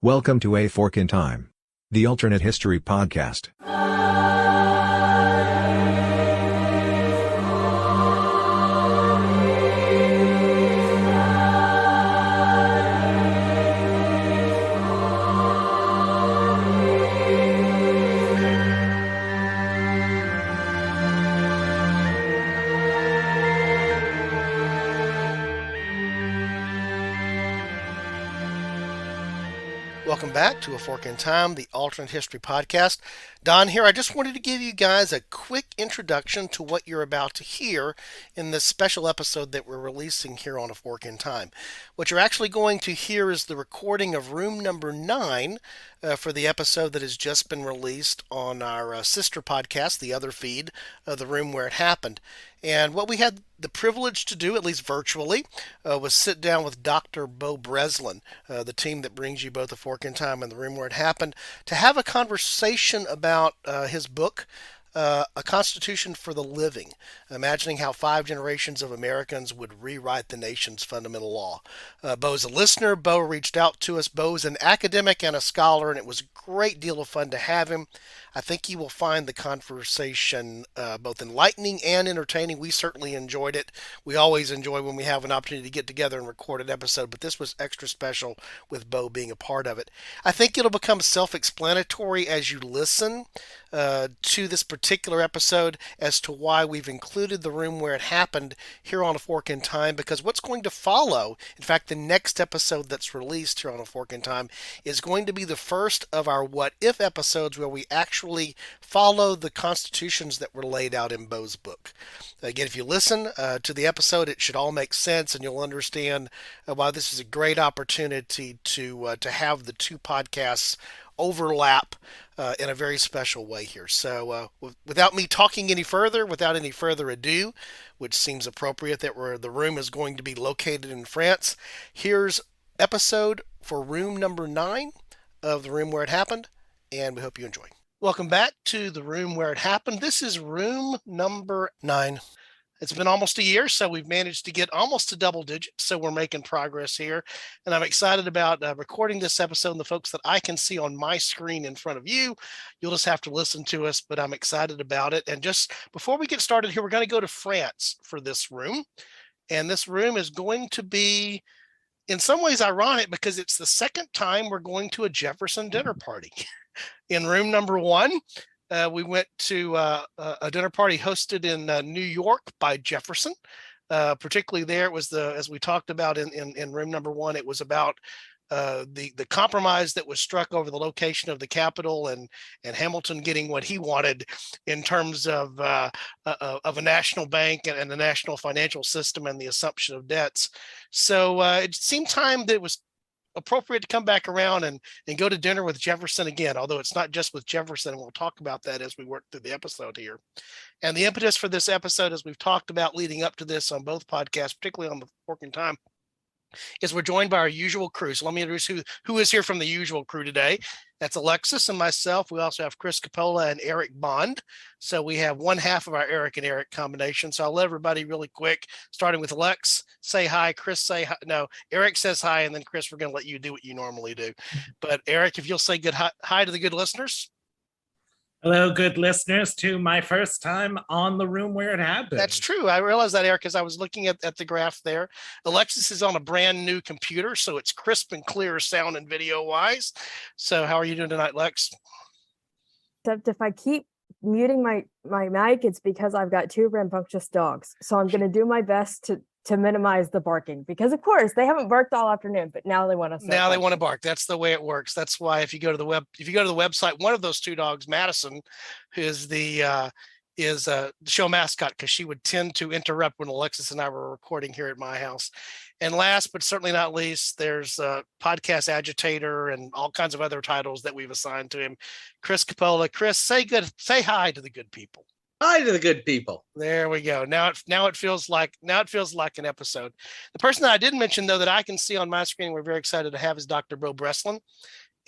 Welcome to A Fork in Time, the alternate history podcast. Welcome back to A Fork in Time, the alternate history podcast. Don here. I just wanted to give you guys a quick introduction to what you're about to hear in this special episode that we're releasing here on A Fork in Time. What you're actually going to hear is the recording of room number 9 for the episode that has just been released on our sister podcast, the other feed, The Room Where It Happened. And what we had the privilege to do, at least virtually, was sit down with Dr. Beau Breslin, the team that brings you both A Fork in Time and The Room Where It Happened, to have a conversation about his book, A Constitution for the Living, imagining how 5 generations of Americans would rewrite the nation's fundamental law. Beau's a listener. Beau reached out to us. Beau's an academic and a scholar, and it was a great deal of fun to have him. I think you will find the conversation both enlightening and entertaining. We certainly enjoyed it. We always enjoy when we have an opportunity to get together and record an episode, but this was extra special with Beau being a part of it. I think it'll become self-explanatory as you listen to this particular episode as to why we've included The Room Where It Happened here on A Fork in Time, because what's going to follow, in fact, the next episode that's released here on A Fork in Time, is going to be the first of our What If episodes where we actually follow the constitutions that were laid out in Beau's book. Again, if you listen to the episode, it should all make sense, and you'll understand why this is a great opportunity to have the two podcasts overlap in a very special way here. So without me talking any further, without any further ado, which seems appropriate that the room is going to be located in France, here's episode for room number 9 of The Room Where It Happened, and we hope you enjoy. Welcome back to The Room Where It Happened. This is room number 9. It's been almost a year, so we've managed to get almost to double digits, so we're making progress here. And I'm excited about recording this episode and the folks that I can see on my screen in front of you. You'll just have to listen to us, but I'm excited about it. And just before we get started here, we're going to go to France for this room. And this room is going to be, in some ways, ironic because it's the second time we're going to a Jefferson dinner party. In room number 1, we went to a dinner party hosted in New York by Jefferson. Particularly there, it was as we talked about in room number 1, it was about the compromise that was struck over the location of the Capitol and Hamilton getting what he wanted in terms of a national bank and the national financial system and the assumption of debts. So it seemed time that it was appropriate to come back around and go to dinner with Jefferson again, although it's not just with Jefferson, and we'll talk about that as we work through the episode here. And the impetus for this episode, as we've talked about leading up to this on both podcasts, particularly on The Fork in Time, is we're joined by our usual crew. So let me introduce who is here from the usual crew today. That's Alexis and myself. We also have Chris Coppola and Eric Bond. So we have one half of our Eric and Eric combination. So I'll let everybody really quick, starting with Lex, say hi. Chris, say hi. No, Eric says hi, and then Chris, we're going to let you do what you normally do. But Eric, if you'll say good hi to the good listeners. Hello, good listeners, to my first time on The Room Where It Happened. That's true. I realized that, Eric, as I was looking at the graph there. Alexis is on a brand new computer, so it's crisp and clear sound and video-wise. So how are you doing tonight, Lex? Except if I keep muting my mic, it's because I've got 2 rambunctious dogs. So I'm going to do my best to minimize the barking, because of course they haven't barked all afternoon, but now they want to now they want to bark. That's the way it works. That's why if you go to the website, one of those 2 dogs, Madison, is the show mascot, because she would tend to interrupt when Alexis and I were recording here at my house. And last but certainly not least, there's a podcast agitator and all kinds of other titles that we've assigned to him, Chris Coppola. Chris, say hi to the good people. Hi to the good people. There we go. Now it feels like an episode. The person that I didn't mention, though, that I can see on my screen, we're very excited to have, is Dr. Beau Breslin.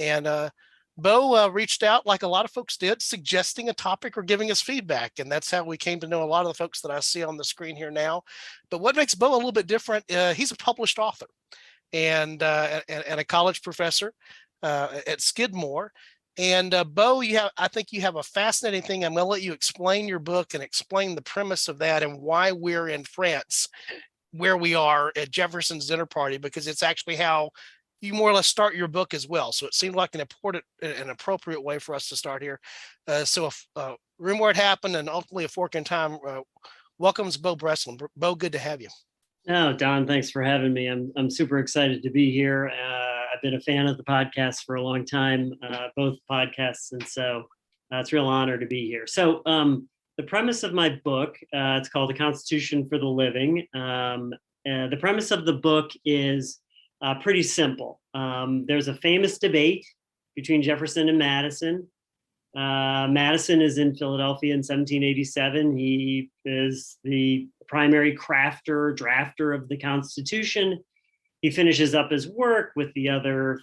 And Beau reached out, like a lot of folks did, suggesting a topic or giving us feedback. And that's how we came to know a lot of the folks that I see on the screen here now. But what makes Beau a little bit different, he's a published author and a college professor. at Skidmore. And Beau, I think you have a fascinating thing. I'm going to let you explain your book and explain the premise of that and why we're in France, where we are at Jefferson's dinner party, because it's actually how you more or less start your book as well. So it seemed like an appropriate way for us to start here. So Room Where It Happened and ultimately A Fork in Time welcomes Beau Breslin. Beau, good to have you. No, Don, thanks for having me. I'm super excited to be here. I've been a fan of the podcast for a long time, both podcasts, and so it's a real honor to be here. So the premise of my book, it's called The Constitution for the Living. The premise of the book is pretty simple. There's a famous debate between Jefferson and Madison. Madison is in Philadelphia in 1787. He is the primary drafter of the Constitution. He finishes up his work with the other,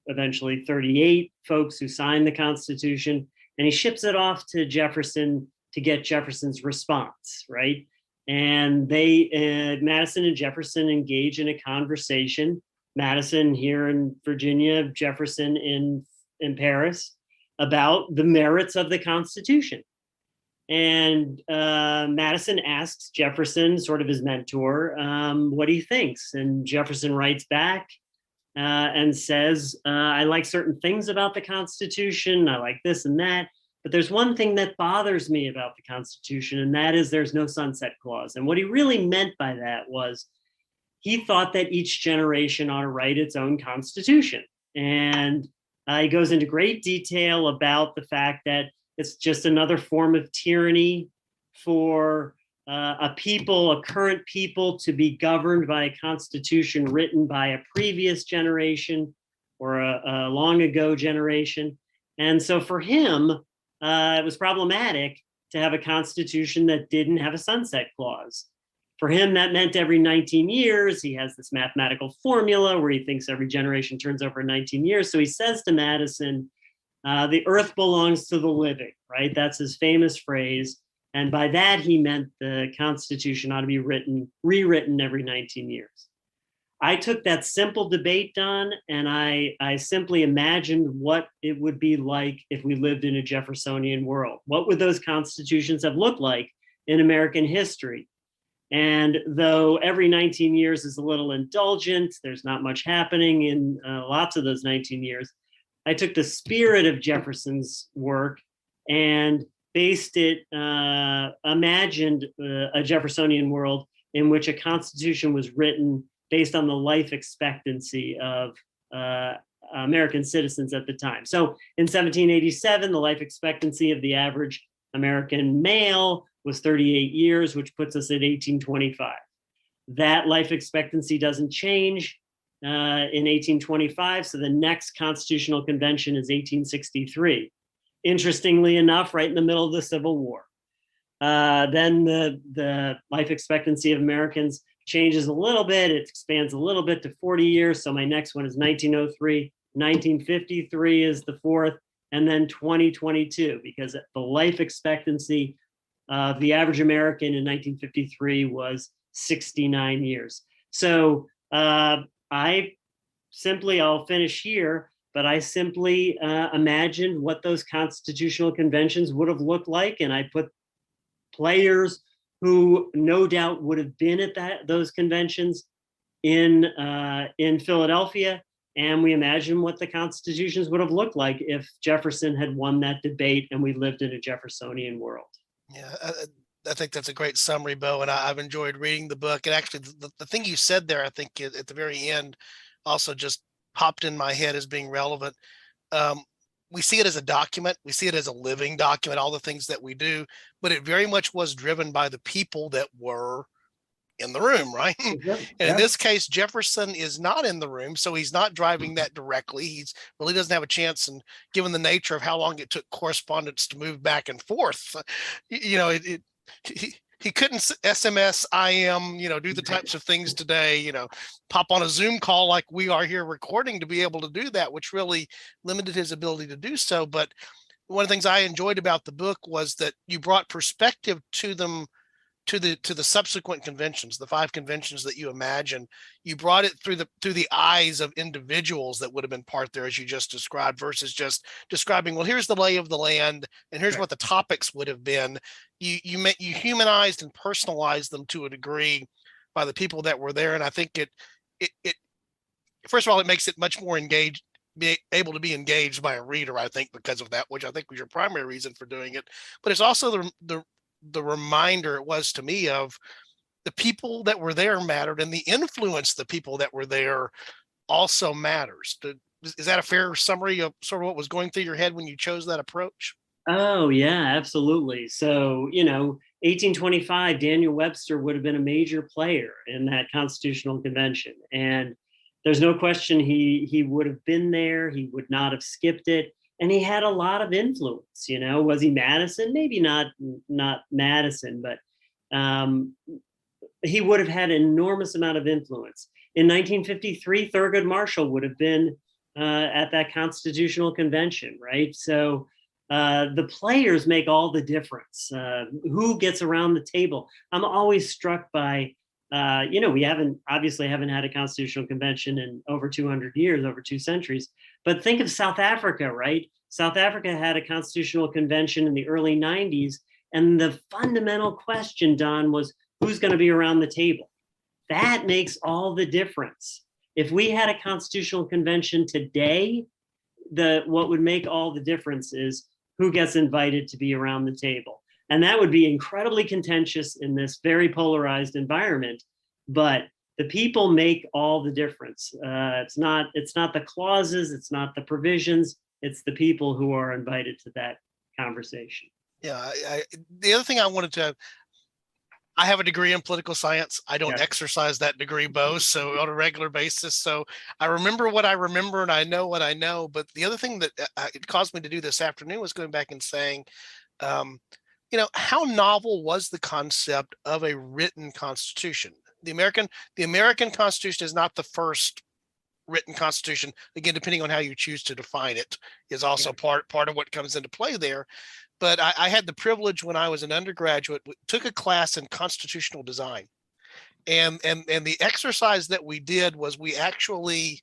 eventually 38 folks who signed the Constitution, and he ships it off to Jefferson to get Jefferson's response, right? And Madison and Jefferson engage in a conversation. Madison here in Virginia, Jefferson in Paris, about the merits of the Constitution. And Madison asks Jefferson, sort of his mentor, what he thinks. And Jefferson writes back and says, I like certain things about the Constitution. I like this and that. But there's one thing that bothers me about the Constitution, and that is there's no sunset clause. And what he really meant by that was he thought that each generation ought to write its own Constitution. And he goes into great detail about the fact that it's just another form of tyranny for a current people, to be governed by a constitution written by a previous generation or a long ago generation. And so for him, it was problematic to have a constitution that didn't have a sunset clause. For him, that meant every 19 years, he has this mathematical formula where he thinks every generation turns over 19 years. So he says to Madison, the earth belongs to the living, right? That's his famous phrase. And by that, he meant the Constitution ought to be rewritten every 19 years. I took that simple debate, Don, and I simply imagined what it would be like if we lived in a Jeffersonian world. What would those constitutions have looked like in American history? And though every 19 years is a little indulgent, there's not much happening in lots of those 19 years. I took the spirit of Jefferson's work and imagined a Jeffersonian world in which a constitution was written based on the life expectancy of American citizens at the time. So in 1787, the life expectancy of the average American male was 38 years, which puts us at 1825. That life expectancy doesn't change in 1825, so the next constitutional convention is 1863. Interestingly enough, right in the middle of the Civil War. Then the life expectancy of Americans changes a little bit. It expands a little bit to 40 years. So my next one is 1903. 1953 is the fourth, and then 2022, because the life expectancy of the average American in 1953 was 69 years. So I'll finish here, but I simply imagined what those constitutional conventions would have looked like, and I put players who no doubt would have been at those conventions in Philadelphia, and we imagine what the constitutions would have looked like if Jefferson had won that debate and we lived in a Jeffersonian world. Yeah, I think that's a great summary, Beau, and I've enjoyed reading the book. And actually, the thing you said there, I think at the very end, also just popped in my head as being relevant. We see it as a document. We see it as a living document, all the things that we do, but it very much was driven by the people that were in the room, right? Exactly. And in this case, Jefferson is not in the room, so he's not driving that directly. He's really doesn't have a chance, and given the nature of how long it took correspondence to move back and forth, he couldn't SMS IM, do the types of things today, pop on a Zoom call like we are here recording to be able to do that, which really limited his ability to do so. But one of the things I enjoyed about the book was that you brought perspective to them to the subsequent conventions, the 5 conventions that you imagine, you brought it through the eyes of individuals that would have been part there, as you just described, versus just describing, well, here's the lay of the land and here's what the topics would have been. You humanized and personalized them to a degree by the people that were there. And I think it first of all, it makes it much more engaged, be able to be engaged by a reader, I think, because of that, which I think was your primary reason for doing it. But it's also the reminder it was to me of the people that were there mattered, and the influence the people that were there also matters. Is that a fair summary of sort of what was going through your head when you chose that approach? Oh, yeah, absolutely. So, 1825, Daniel Webster would have been a major player in that Constitutional Convention. And there's no question he would have been there. He would not have skipped it. And he had a lot of influence. Was he Madison? Maybe not Madison, but he would have had an enormous amount of influence. In 1953, Thurgood Marshall would have been at that Constitutional Convention, right? So the players make all the difference. Who gets around the table? I'm always struck by, we haven't had a Constitutional Convention in over 200 years, over 2 centuries. But think of South Africa, right? South Africa had a Constitutional Convention in the early 90s. And the fundamental question, Don, was who's going to be around the table? That makes all the difference. If we had a Constitutional Convention today, what would make all the difference is who gets invited to be around the table. And that would be incredibly contentious in this very polarized environment. But the people make all the difference. It's not the clauses, it's not the provisions, it's the people who are invited to that conversation. Yeah, the other thing I have a degree in political science. I don't exercise that degree, Beau, so on a regular basis. So I remember what I remember and I know what I know. But the other thing that it caused me to do this afternoon was going back and saying, how novel was the concept of a written constitution? The American Constitution is not the first written constitution. Again, depending on how you choose to define it, is also part of what comes into play there. But I had the privilege when I was an undergraduate, took a class in constitutional design, and the exercise that we did was we actually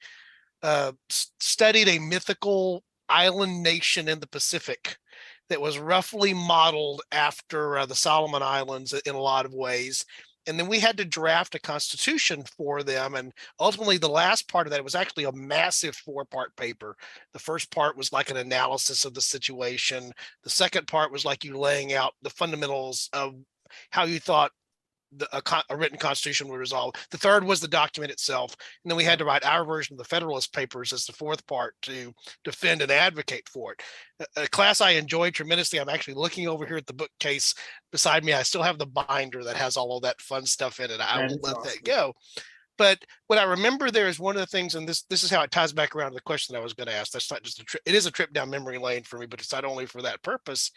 studied a mythical island nation in the Pacific that was roughly modeled after the Solomon Islands in a lot of ways. And then we had to draft a constitution for them. And ultimately, the last part of that was actually a massive 4-part paper. The first part was like an analysis of the situation. The second part was like you laying out the fundamentals of how you thought a written constitution would resolve. The third was the document itself. And then we had to write our version of the Federalist Papers as the 4th part to defend and advocate for it. A class I enjoyed tremendously. I'm actually looking over here at the bookcase beside me. I still have the binder that has all of that fun stuff in it. I won't let that go. But what I remember there is one of the things, and this is how it ties back around to the question that I was going to ask. That's not just a trip. It is a trip down memory lane for me, but it's not only for that purpose,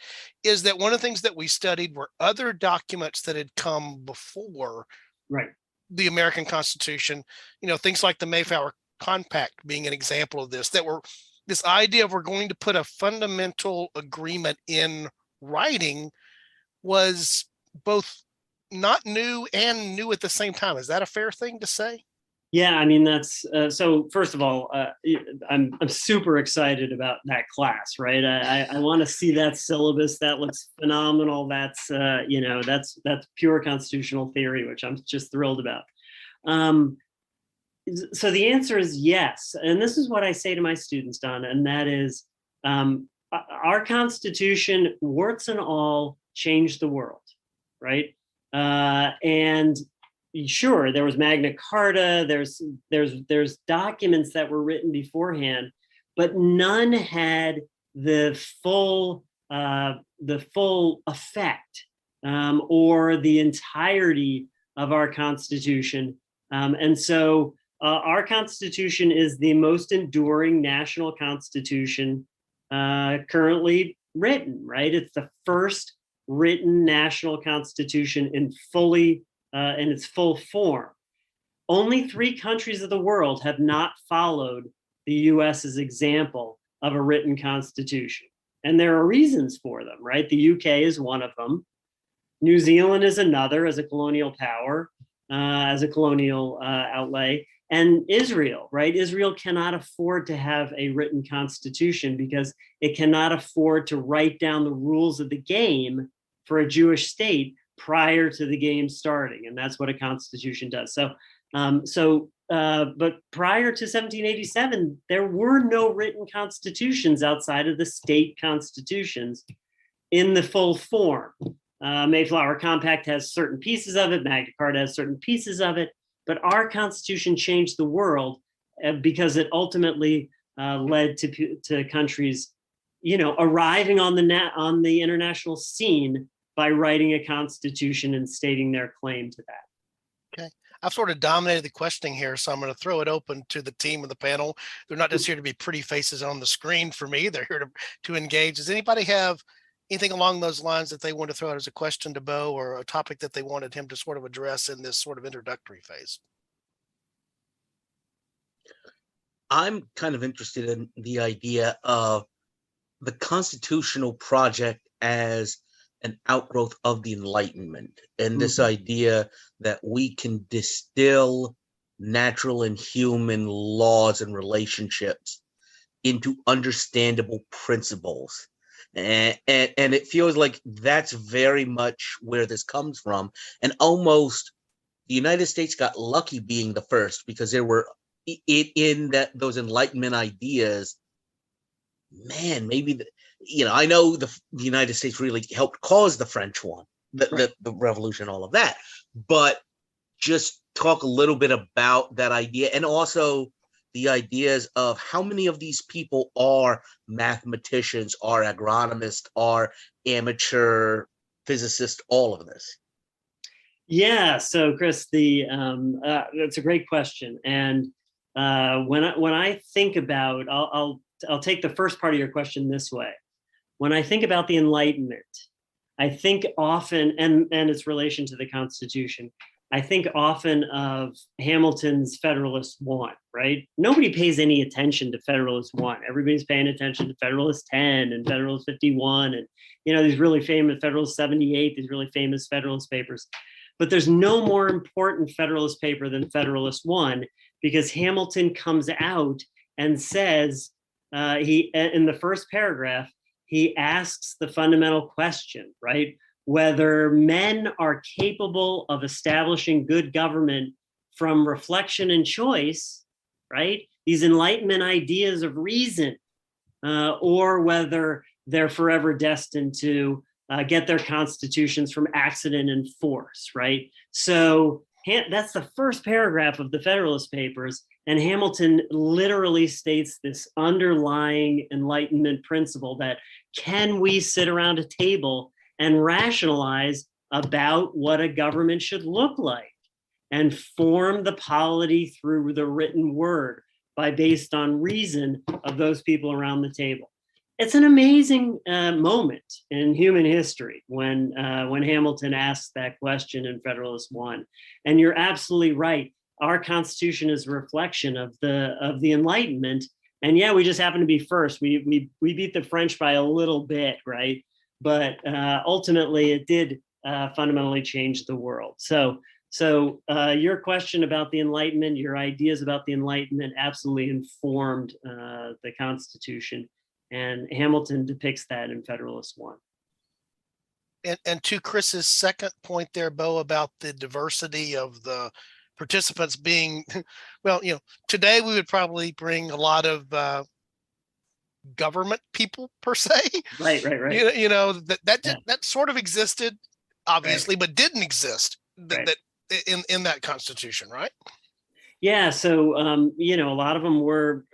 is that one of the things that we studied were other documents that had come before the American Constitution, things like the Mayflower Compact being an example of this, that were this idea of we're going to put a fundamental agreement in writing was both not new and new at the same time. Is that a fair thing to say? Yeah, I mean, that's so first of all, I'm super excited about that class, right? I want to see that syllabus. That looks phenomenal. That's that's pure constitutional theory, which I'm just thrilled about. So the answer is yes. And this is what I say to my students, Donna, and that is our Constitution, warts and all, changed the world, right? And sure, there was Magna Carta, there's documents that were written beforehand, but none had the full effect or the entirety of our Constitution. And so our Constitution is the most enduring national constitution currently written, right? It's the first written national constitution in its full form. Only 3 countries of the world have not followed the US's example of a written constitution. And there are reasons for them, right? The UK is one of them. New Zealand is another as a colonial power, as a colonial outlay. And Israel, right? Israel cannot afford to have a written constitution because it cannot afford to write down the rules of the game for a Jewish state prior to the game starting. And that's what a constitution does. But prior to 1787, there were no written constitutions outside of the state constitutions in the full form. Mayflower Compact has certain pieces of it. Magna Carta has certain pieces of it. But our Constitution changed the world because it ultimately led to countries, arriving on the international scene by writing a constitution and stating their claim to that. Okay. I've sort of dominated the questioning here, so I'm going to throw it open to the team of the panel. They're not just here to be pretty faces on the screen for me. They're here to engage. Does anybody have anything along those lines that they want to throw out as a question to Beau, or a topic that they wanted him to sort of address in this sort of introductory phase? I'm kind of interested in the idea of the constitutional project as an outgrowth of the Enlightenment, and this idea that we can distill natural and human laws and relationships into understandable principles. And it feels like that's very much where this comes from. And almost the United States got lucky being the first, because there were those Enlightenment ideas, man, maybe, I know the United States really helped cause the French one, the revolution, all of that. But just talk a little bit about that idea, and also the ideas of how many of these people are mathematicians, are agronomists, are amateur physicists, all of this. Yeah, so Chris, that's a great question. And when I think about, I'll take the first part of your question this way. When I think about the Enlightenment, I think often, and its relation to the Constitution, I think often of Hamilton's Federalist One, right? Nobody pays any attention to Federalist One. Everybody's paying attention to Federalist 10 and Federalist 51, and these really famous Federalist 78, these really famous Federalist papers. But there's no more important Federalist paper than Federalist One, because Hamilton comes out and says, in the first paragraph, he asks the fundamental question, right? Whether men are capable of establishing good government from reflection and choice, right? These Enlightenment ideas of reason, or whether they're forever destined to get their constitutions from accident and force, right? So that's the first paragraph of the Federalist Papers, and Hamilton literally states this underlying Enlightenment principle that, can we sit around a table and rationalize about what a government should look like and form the polity through the written word based on reason of those people around the table? It's an amazing moment in human history when Hamilton asks that question in Federalist One. And you're absolutely right. Our Constitution is a reflection of the Enlightenment. And yeah, we just happen to be first. We beat the French by a little bit, right? But ultimately, it did fundamentally change the world. So your question about the Enlightenment, your ideas about the Enlightenment absolutely informed the Constitution. And Hamilton depicts that in Federalist One. And to Chris's second point there, Beau, about the diversity of the participants being, well, today we would probably bring a lot of government people per se. Right. That sort of existed, obviously, but didn't exist that in that Constitution, right? Yeah. So a lot of them were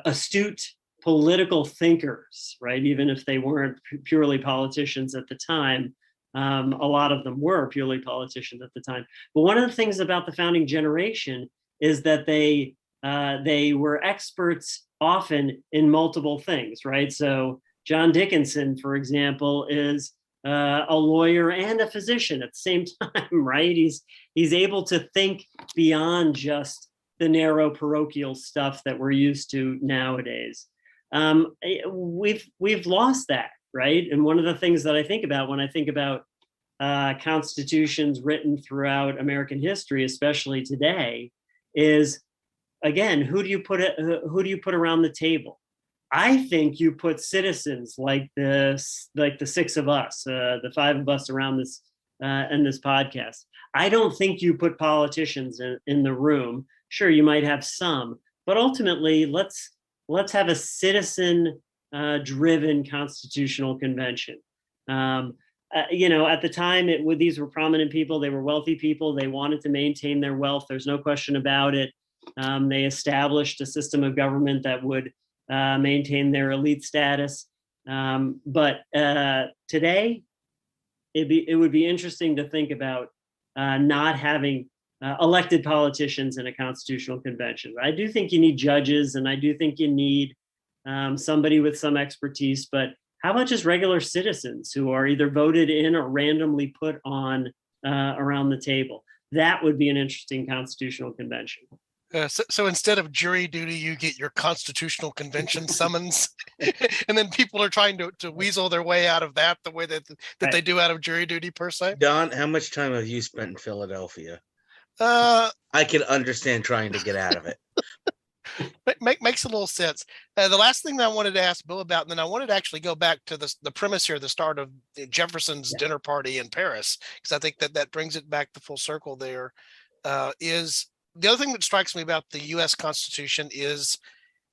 astute political thinkers, right? Even if they weren't purely politicians at the time, a lot of them were purely politicians at the time. But one of the things about the founding generation is that they were experts often in multiple things, right? So John Dickinson, for example, is a lawyer and a physician at the same time, right? He's able to think beyond just the narrow parochial stuff that we're used to nowadays. We've lost that, right? And one of the things that I think about when I think about constitutions written throughout American history, especially today, is again, who do you put around the table? I think you put citizens like the six of us, the five of us around this in this podcast. I don't think you put politicians in the room. Sure, you might have some, but ultimately, let's have a citizen driven constitutional convention. At the time, these were prominent people. They were wealthy people. They wanted to maintain their wealth. There's no question about it. They established a system of government that would maintain their elite status. But today, it would be interesting to think about not having elected politicians in a constitutional convention. I do think you need judges, and I do think you need somebody with some expertise, but how about just regular citizens who are either voted in or randomly put on around the table? That would be an interesting constitutional convention. So instead of jury duty, you get your constitutional convention summons, and then people are trying to weasel their way out of that the way that Right. they do out of jury duty per se. Don, how much time have you spent in Philadelphia? Uh, I can understand trying to get out of it. makes a little sense. The last thing that I wanted to ask Bill about, and then I wanted to actually go back to the premise here, the start of Jefferson's dinner party in Paris, because I think that brings it back to full circle there, is the other thing that strikes me about the U.S. Constitution is,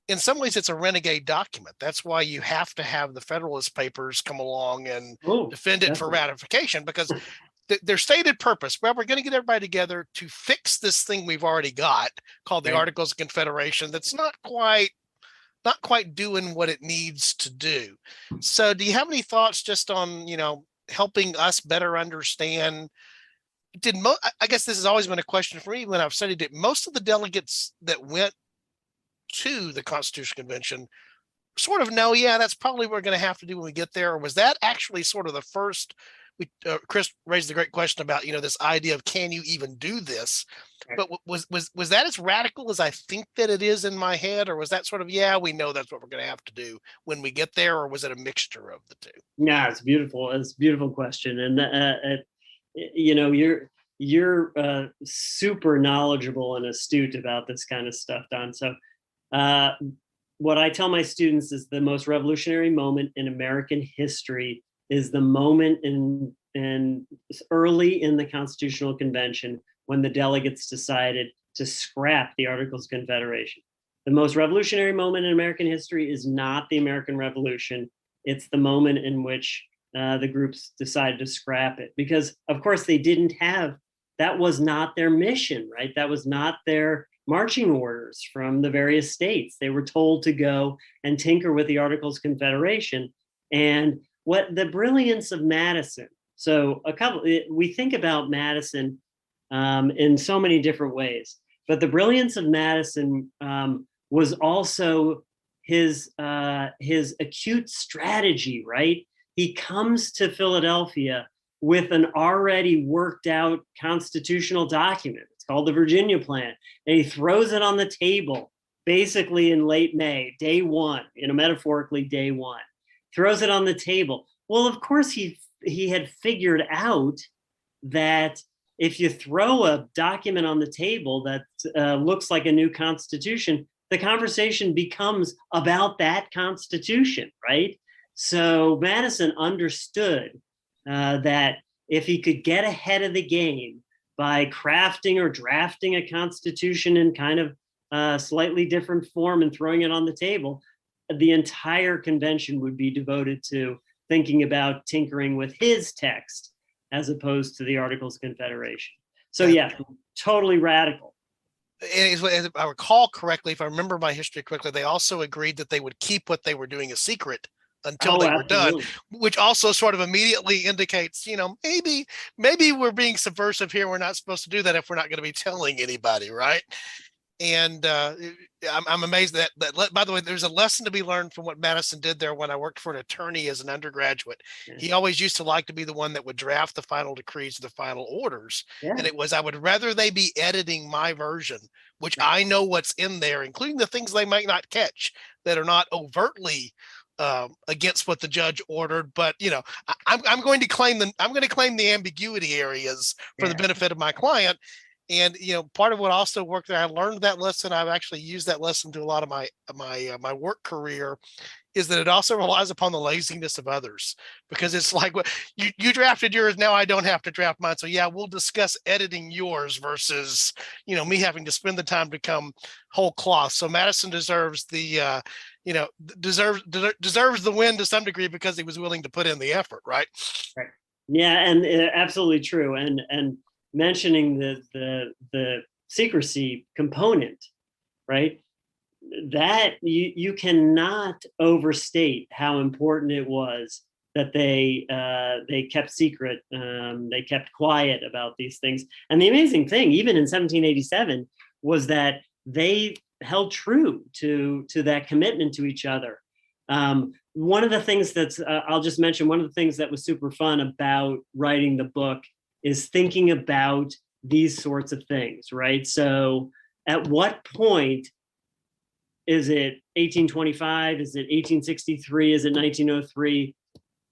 in some ways, it's a renegade document. That's why you have to have the Federalist Papers come along and defend it for ratification, because their stated purpose, well, we're going to get everybody together to fix this thing we've already got called the Articles of Confederation that's not quite doing what it needs to do. So do you have any thoughts just on, helping us better understand? I guess this has always been a question for me when I've studied it. Most of the delegates that went to the Constitutional Convention sort of know, that's probably what we're going to have to do when we get there. Or was that actually sort of the first? Chris raised the great question about, this idea of, can you even do this? But was that as radical as I think that it is in my head? Or was that sort of, we know that's what we're going to have to do when we get there? Or was it a mixture of the two? Yeah, it's beautiful. It's a beautiful question. And, you're super knowledgeable and astute about this kind of stuff, Don. So what I tell my students is the most revolutionary moment in American history is the moment in early in the Constitutional Convention when the delegates decided to scrap the Articles of Confederation. The most revolutionary moment in American history is not the American Revolution. It's the moment in which the groups decided to scrap it, because of course that was not their mission, right? That was not their marching orders from the various states. They were told to go and tinker with the Articles of Confederation. And what the brilliance of Madison. So we think about Madison in so many different ways, but the brilliance of Madison was also his acute strategy, right? He comes to Philadelphia with an already worked out constitutional document. It's called the Virginia Plan. And he throws it on the table, basically in late May, day one, metaphorically day one, throws it on the table. Well, of course, he had figured out that if you throw a document on the table that looks like a new constitution, the conversation becomes about that constitution, right? So Madison understood that if he could get ahead of the game by crafting or drafting a constitution in kind of slightly different form and throwing it on the table, the entire convention would be devoted to thinking about tinkering with his text as opposed to the Articles of Confederation. So totally radical. And if I recall correctly, if I remember my history correctly, they also agreed that they would keep what they were doing a secret until they were done, which also sort of immediately indicates, maybe we're being subversive here. We're not supposed to do that if we're not going to be telling anybody, right? And I'm amazed that, by the way, there's a lesson to be learned from what Madison did there when I worked for an attorney as an undergraduate. Yeah. He always used to like to be the one that would draft the final decrees, the final orders. Yeah. And it was, I would rather they be editing my version, which I know what's in there, including the things they might not catch that are not overtly against what the judge ordered. But I'm going to claim the ambiguity areas for the benefit of my client. And part of what also worked there, I learned that lesson. I've actually used that lesson to a lot of my work career, is that it also relies upon the laziness of others, because it's like, what you drafted yours, now I don't have to draft mine. So yeah, we'll discuss editing yours versus me having to spend the time to come whole cloth. So Madison deserves the deserves the win to some degree, because he was willing to put in the effort, right? Right. Yeah, and absolutely true. And mentioning the secrecy component, right? That you cannot overstate how important it was that they kept secret, they kept quiet about these things. And the amazing thing, even in 1787, was that they held true to that commitment to each other. One of the things that's I'll just mention, one of the things that was super fun about writing the book is thinking about these sorts of things, right? So at what point, is it 1825? Is it 1863? Is it 1903?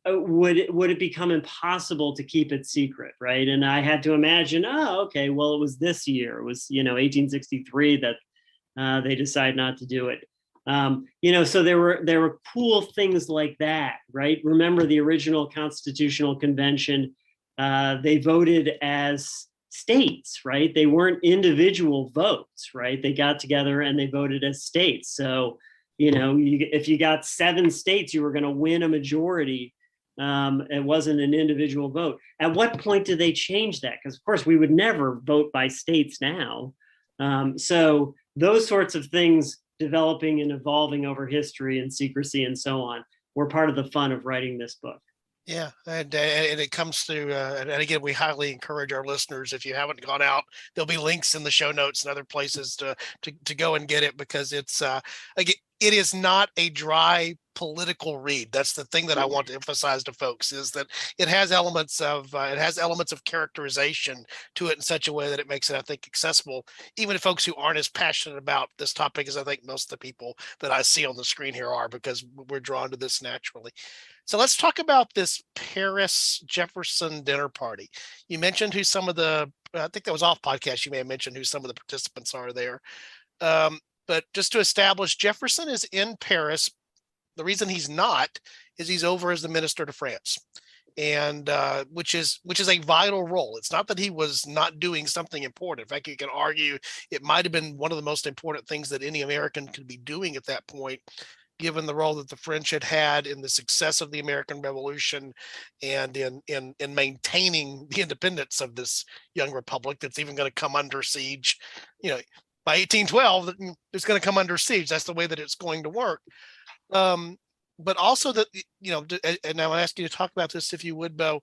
Would it become impossible to keep it secret, right? And I had to imagine, okay, well, it was this year. It was 1863 that they decided not to do it. So there were cool things like that, right? Remember the original Constitutional Convention? They voted as states, right? They weren't individual votes, right? They got together and they voted as states. So, if you got 7 states, you were going to win a majority. It wasn't an individual vote. At what point did they change that? Because of course we would never vote by states now. So those sorts of things developing and evolving over history and secrecy and so on were part of the fun of writing this book. Yeah, and it comes through, and again, we highly encourage our listeners, if you haven't gone out, there'll be links in the show notes and other places to go and get it, because it's again, it is not a dry political read. That's the thing that I want to emphasize to folks, is that it has elements of characterization to it in such a way that it makes it, I think, accessible even to folks who aren't as passionate about this topic as I think most of the people that I see on the screen here are, because we're drawn to this naturally. So let's talk about this Paris Jefferson dinner party. You mentioned who some of the, I think that was off podcast, you may have mentioned who some of the participants are there. But just to establish, Jefferson is in Paris. The reason he's not is he's over as the minister to France, and which is a vital role. It's not that he was not doing something important. In fact, you can argue it might have been one of the most important things that any American could be doing at that point, given the role that the French had in the success of the American Revolution and in maintaining the independence of this young republic that's even going to come under siege. By 1812, it's going to come under siege. That's the way that it's going to work. But also that, and I want to ask you to talk about this, if you would, Beau.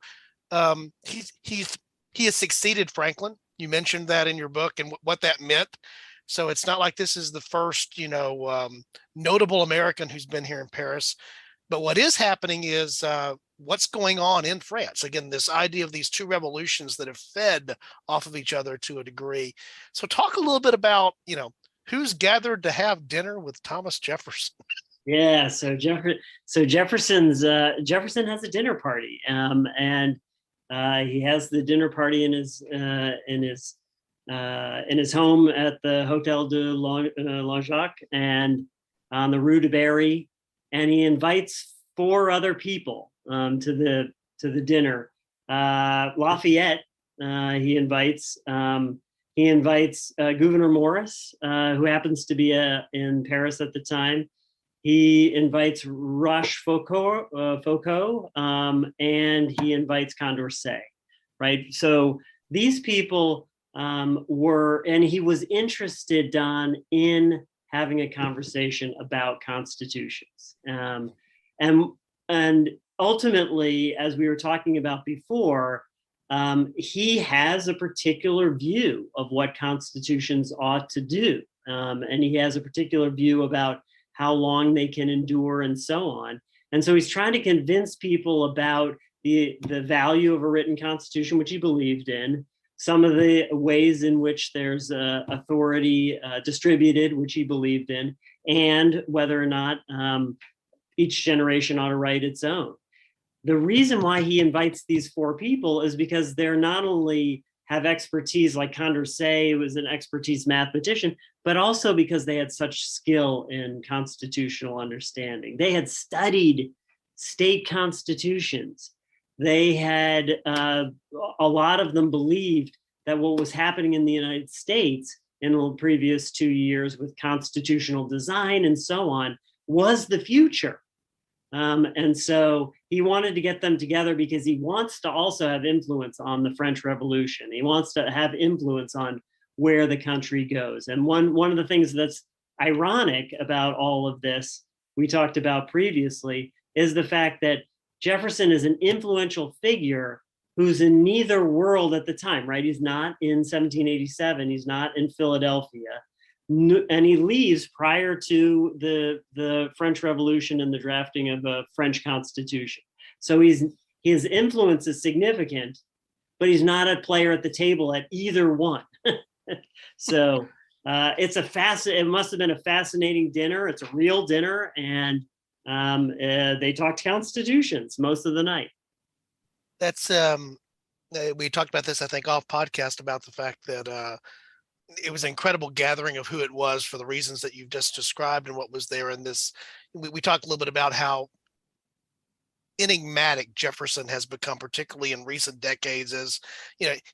He has succeeded Franklin. You mentioned that in your book and what that meant. So it's not like this is the first, notable American who's been here in Paris. But what is happening is what's going on in France. Again, this idea of these two revolutions that have fed off of each other to a degree. So talk a little bit about, who's gathered to have dinner with Thomas Jefferson. Yeah, so Jefferson has a dinner party, and he has the dinner party in his home at the Hotel de Langeac and on the Rue de Berry, and he invites 4 other people to the dinner. Lafayette, he invites Gouverneur Morris, who happens to be in Paris at the time. He invites Rochefoucauld, and he invites Condorcet, right? So these people and he was interested, Don, in having a conversation about constitutions. And ultimately, as we were talking about before, he has a particular view of what constitutions ought to do. And he has a particular view about how long they can endure and so on. And so he's trying to convince people about the value of a written constitution, which he believed in, some of the ways in which there's authority distributed, which he believed in, and whether or not each generation ought to write its own. The reason why he invites these four people is because they're not only have expertise, like Condorcet, who was an expertise mathematician, but also because they had such skill in constitutional understanding. They had studied state constitutions. They had, a lot of them believed that what was happening in the United States in the previous 2 years with constitutional design and so on was the future. And so he wanted to get them together because he wants to also have influence on the French Revolution. He wants to have influence on where the country goes. And one of the things that's ironic about all of this, we talked about previously, is the fact that Jefferson is an influential figure who's in neither world at the time, right? He's not in 1787. He's not in Philadelphia. And he leaves prior to the French Revolution and the drafting of a French Constitution. So his influence is significant, but he's not a player at the table at either one. So it must have been a fascinating dinner. It's a real dinner, and they talked constitutions most of the night. That's we talked about this, I think, off podcast about the fact that it was an incredible gathering of who it was for the reasons that you've just described and what was there in this. We talked a little bit about how enigmatic Jefferson has become, particularly in recent decades, as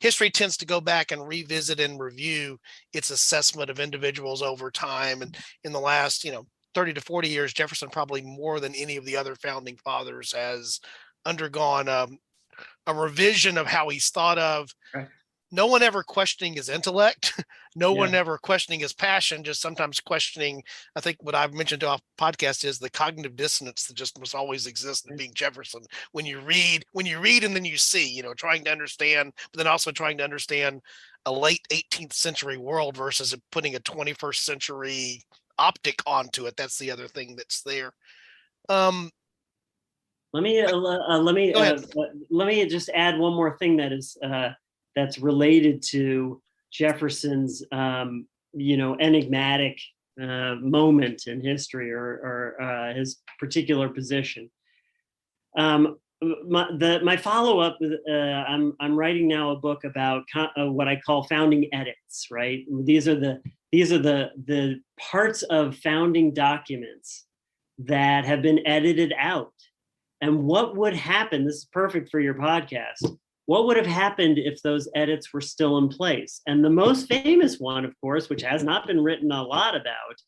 history tends to go back and revisit and review its assessment of individuals over time. And in the last 30 to 40 years, Jefferson, probably more than any of the other founding fathers, has undergone a revision of how he's thought of. Right. No one ever questioning his intellect, no one ever questioning his passion, just sometimes questioning, I think what I've mentioned off podcast is the cognitive dissonance that just must always exist in being Jefferson. When you read and then you see, trying to understand, but then also trying to understand a late 18th century world versus putting a 21st century optic onto it. That's the other thing that's there. Let me just add one more thing that is that's related to Jefferson's enigmatic moment in history or his particular position. My follow-up, I'm writing now a book about what I call founding edits, right? These are the parts of founding documents that have been edited out. And what would happen, this is perfect for your podcast, what would have happened if those edits were still in place? And the most famous one, of course, which has not been written a lot about,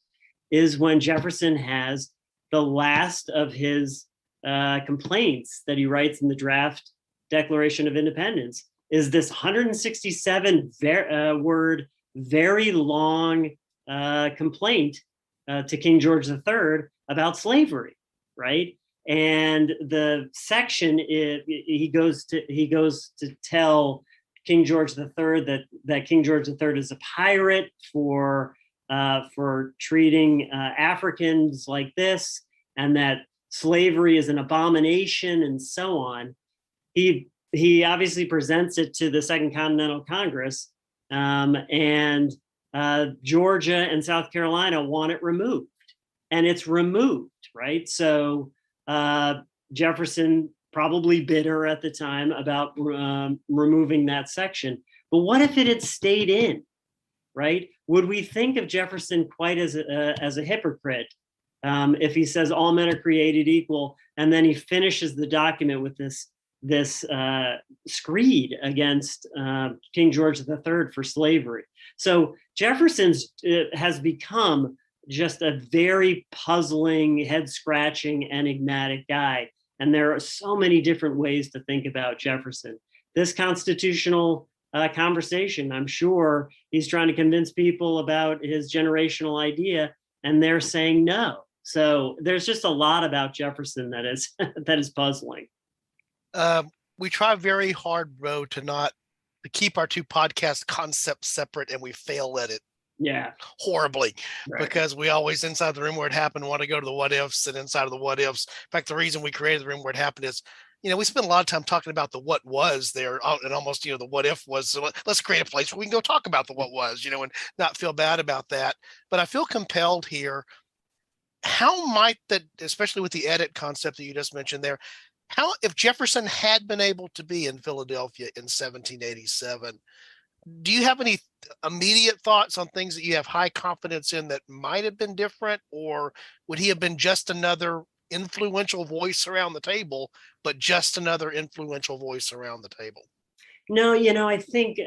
is when Jefferson has the last of his complaints that he writes in the draft Declaration of Independence, is this 167 word, very long complaint to King George III about slavery, right? And the section he goes to tell King George III that King George III is a pirate for treating Africans like this, and that slavery is an abomination, and so on. He obviously presents it to the Second Continental Congress, and Georgia and South Carolina want it removed, and it's removed, right? So Jefferson, probably bitter at the time about removing that section. But what if it had stayed in, right? Would we think of Jefferson quite as a hypocrite if he says all men are created equal, and then he finishes the document with this screed against King George III for slavery? So Jefferson's has become just a very puzzling, head-scratching, enigmatic guy. And there are so many different ways to think about Jefferson. This constitutional conversation, I'm sure he's trying to convince people about his generational idea, and they're saying no. So there's just a lot about Jefferson that is puzzling. We try very hard, Beau, to keep our two podcast concepts separate, and we fail at it. Yeah, horribly, right. Because we always, inside the room where it happened, want to go to the what ifs, and inside of the what ifs. In fact, the reason we created the room where it happened is, we spent a lot of time talking about the what was there, and almost, the what if was. So let's create a place where we can go talk about the what was, and not feel bad about that. But I feel compelled here how might that, especially with the edit concept that you just mentioned there, how, if Jefferson had been able to be in Philadelphia in 1787, do you have any immediate thoughts on things that you have high confidence in that might have been different, or would he have been just another influential voice around the table, but just another influential voice around the table? No, I think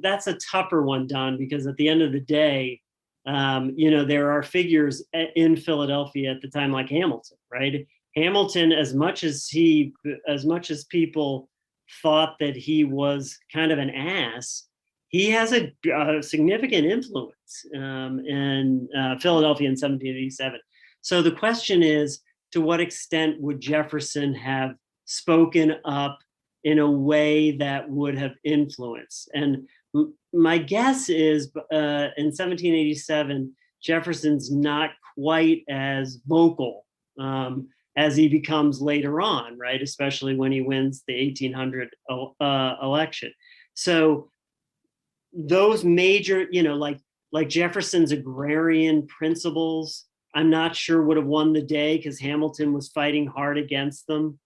that's a tougher one, Don, because at the end of the day, there are figures in Philadelphia at the time like Hamilton, right? Hamilton, as much as people thought that he was kind of an ass, he has a significant influence in Philadelphia in 1787. So the question is, to what extent would Jefferson have spoken up in a way that would have influenced? And my guess is in 1787, Jefferson's not quite as vocal as he becomes later on, right? Especially when he wins the 1800 election. So those major, like Jefferson's agrarian principles, I'm not sure would have won the day because Hamilton was fighting hard against them.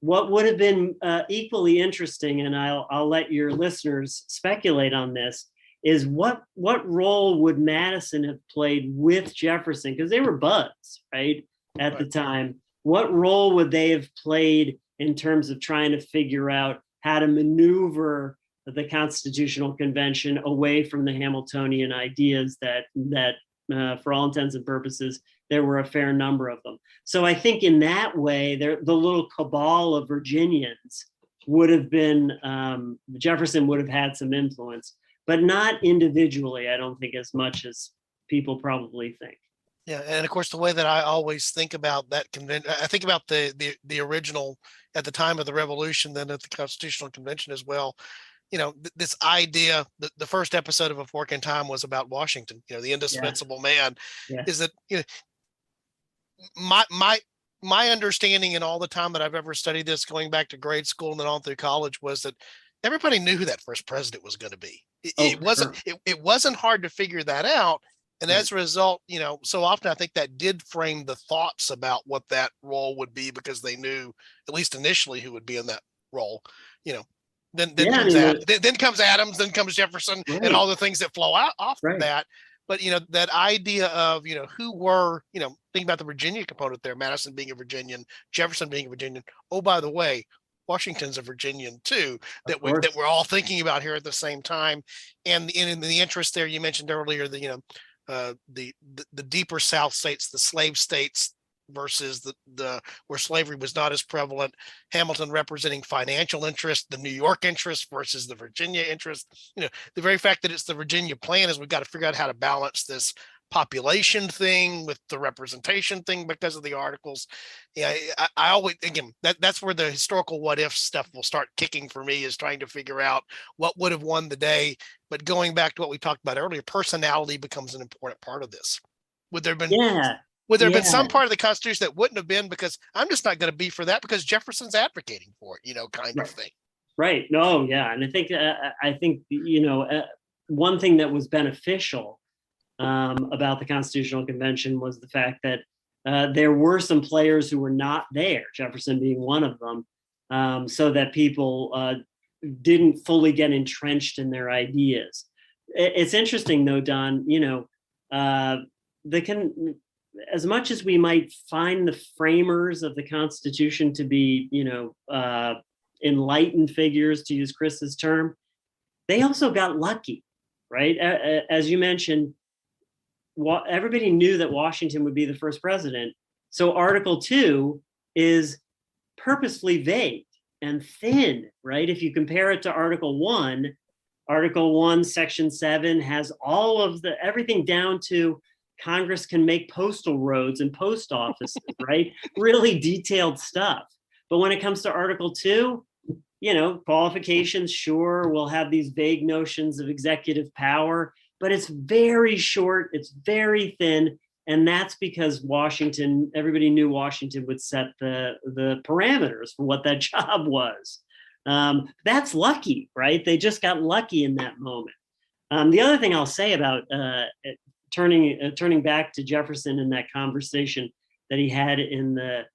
What would have been equally interesting, and I'll let your listeners speculate on this, is what role would Madison have played with Jefferson? Because they were buds, right, at the time. What role would they have played in terms of trying to figure out how to maneuver the Constitutional Convention away from the Hamiltonian ideas that for all intents and purposes, there were a fair number of them. So I think in that way, the little cabal of Virginians would have been, Jefferson would have had some influence, but not individually, I don't think, as much as people probably think. Yeah, and of course, the way that I always think about that convention, I think about the original at the time of the Revolution, then at the Constitutional Convention as well. This idea, the first episode of A Fork in Time was about Washington, the indispensable man. Yeah. Is that, my understanding in all the time that I've ever studied this, going back to grade school and then on through college, was that everybody knew who that first president was going to be. It wasn't hard to figure that out. And as a result, so often I think that did frame the thoughts about what that role would be, because they knew, at least initially, who would be in that role. Then comes Adams, then comes Jefferson, right, and all the things that flow off right, from that. But that idea of who were, think about the Virginia component there, Madison being a Virginian, Jefferson being a Virginian. Oh, by the way, Washington's a Virginian too, that we're all thinking about here at the same time. And in the interest there, you mentioned earlier the deeper South states, the slave states, versus the where slavery was not as prevalent. Hamilton representing financial interest, the New York interest versus the Virginia interest. The very fact that it's the Virginia plan is we've got to figure out how to balance this population thing with the representation thing because of the articles. Yeah, I always, again, that's where the historical what if stuff will start kicking for me, is trying to figure out what would have won the day. But going back to what we talked about earlier, personality becomes an important part of this. Would there have been Would there have been some part of the Constitution that wouldn't have been, because I'm just not going to be for that because Jefferson's advocating for it, kind of thing. Right. No, yeah. And I think, one thing that was beneficial about the Constitutional Convention was the fact that there were some players who were not there, Jefferson being one of them, so that people didn't fully get entrenched in their ideas. It's interesting, though, Don, as much as we might find the framers of the Constitution to be, enlightened figures, to use Chris's term, they also got lucky, right? As you mentioned, everybody knew that Washington would be the first president. So Article 2 is purposefully vague and thin, right? If you compare it to Article 1, Section 7 has all of everything down to Congress can make postal roads and post offices, right? Really detailed stuff. But when it comes to Article 2, qualifications, sure, we'll have these vague notions of executive power, but it's very short, it's very thin. And that's because everybody knew Washington would set the parameters for what that job was. That's lucky, right? They just got lucky in that moment. The other thing I'll say about turning back to Jefferson in that conversation that he had in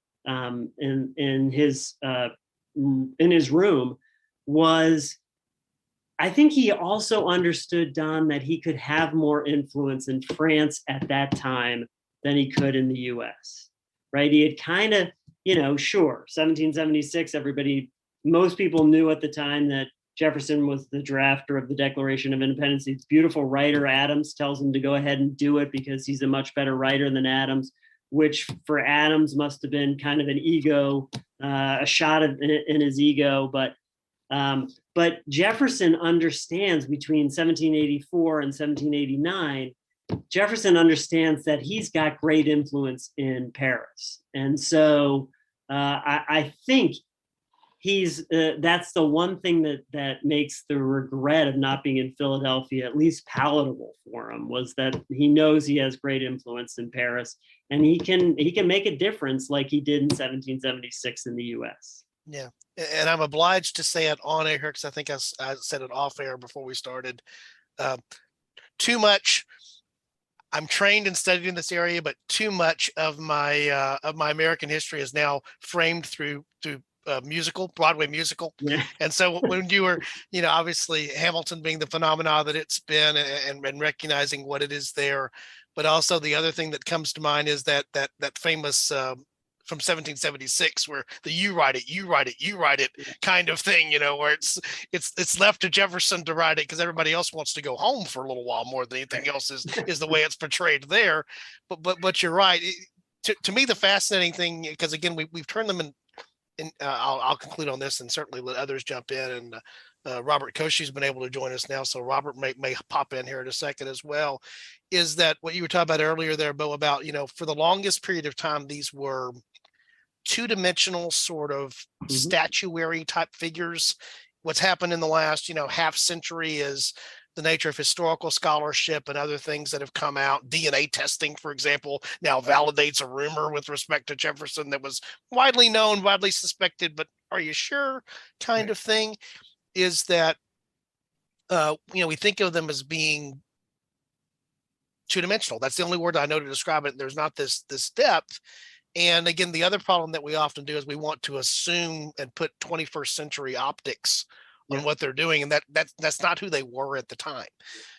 his room was, I think he also understood, Don, that he could have more influence in France at that time than he could in the US, right? He had kind of, sure, 1776, most people knew at the time that Jefferson was the drafter of the Declaration of Independence. He's a beautiful writer. Adams tells him to go ahead and do it because he's a much better writer than Adams, which for Adams must have been kind of an ego, a shot in his ego. But Jefferson understands between 1784 and 1789, Jefferson understands that he's got great influence in Paris. And so I think that's the one thing that makes the regret of not being in Philadelphia at least palatable for him, was that he knows he has great influence in Paris, and he can make a difference like he did in 1776 in the US. Yeah. And I'm obliged to say it on air because I think I said it off air before we started. Too much. I'm trained and studied in this area, but too much of my American history is now framed through Broadway musical. Yeah. And so when you were, obviously Hamilton being the phenomena that it's been, and recognizing what it is there, but also the other thing that comes to mind is that famous from 1776, where the you write it kind of thing, where it's left to Jefferson to write it because everybody else wants to go home for a little while more than anything else is the way it's portrayed there. But you're right. To me, the fascinating thing, because again, we've turned them in. And I'll conclude on this and certainly let others jump in. And Robert Koshy's been able to join us now, so Robert may pop in here in a second as well. Is that what you were talking about earlier there, Beau, about, for the longest period of time, these were two-dimensional sort of statuary type figures. What's happened in the last, half century is the nature of historical scholarship and other things that have come out. DNA testing, for example, now validates a rumor with respect to Jefferson that was widely known, widely suspected, but are you sure kind of thing. Is that, we think of them as being two-dimensional. That's the only word I know to describe it. There's not this depth. And again, the other problem that we often do is we want to assume and put 21st century optics on what they're doing. And that's not who they were at the time.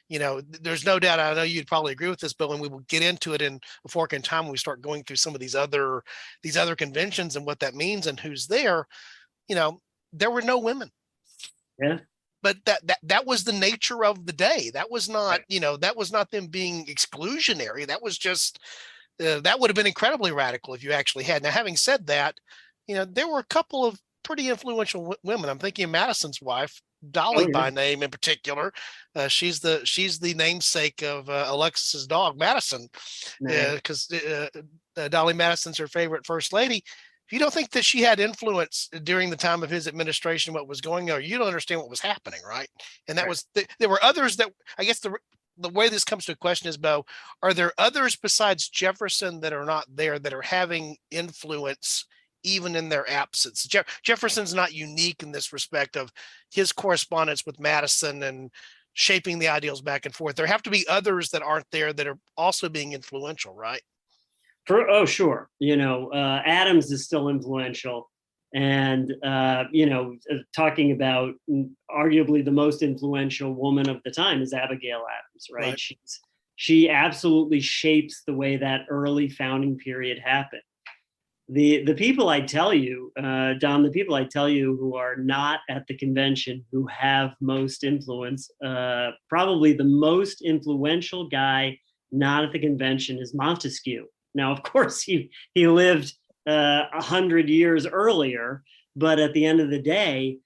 There's no doubt, I know you'd probably agree with this, but when we will get into it in A Fork in Time, when we start going through some of these other conventions and what that means and who's there, there were no women. Yeah. But that was the nature of the day. That was not, that was not them being exclusionary. That was just, that would have been incredibly radical if you actually had. Now, having said that, there were a couple of pretty influential women. I'm thinking of Madison's wife, Dolly by name in particular. She's the namesake of Alexis's dog, Madison, because Dolly Madison's her favorite first lady. If you don't think that she had influence during the time of his administration, what was going on, you don't understand what was happening, right? And that was, there were others that, I guess the way this comes to a question is, Beau, are there others besides Jefferson that are not there that are having influence even in their absence? Jefferson's not unique in this respect of his correspondence with Madison and shaping the ideals back and forth. There have to be others that aren't there that are also being influential, right? Sure. Adams is still influential. And, talking about arguably the most influential woman of the time is Abigail Adams, right? She absolutely shapes the way that early founding period happened. The people I tell you, Don, the people I tell you who are not at the convention who have most influence, probably the most influential guy not at the convention is Montesquieu. Now, of course, he lived 100 years earlier, but at the end of the day,